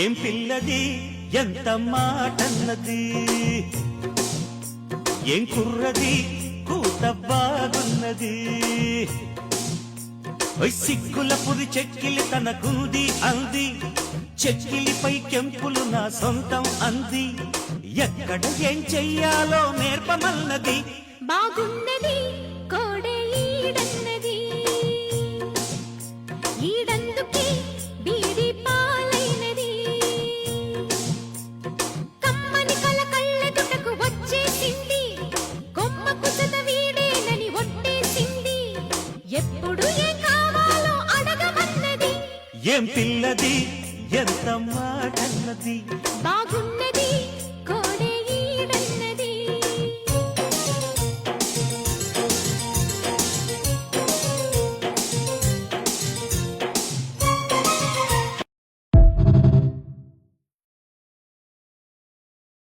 ఏం పిల్లది ఎంత మాటన్నది, ఏం కుర్రది కూత బాగున్నది. సిక్కుల పురి చెక్కిలి తనకుంది అంది, చెక్కిలిపై కెంపులు నా సొంతం అంది. ఎక్కడ ఏం చెయ్యాలో నేర్పమన్నది. బాగున్నది కోడే ఈడన్నది, ఈడందుకే బీడి పాలైనది. కమ్మని కల కళ్ళెదుటకు వచ్చేసింది, కొమ్మకు చద వీడేనని ఒట్టేసింది. ఎప్పుడు ఏం కావాలో అడగమన్నది. ఏం పిల్లది ఎంత మాటన్నది, బాగున్నది కోడే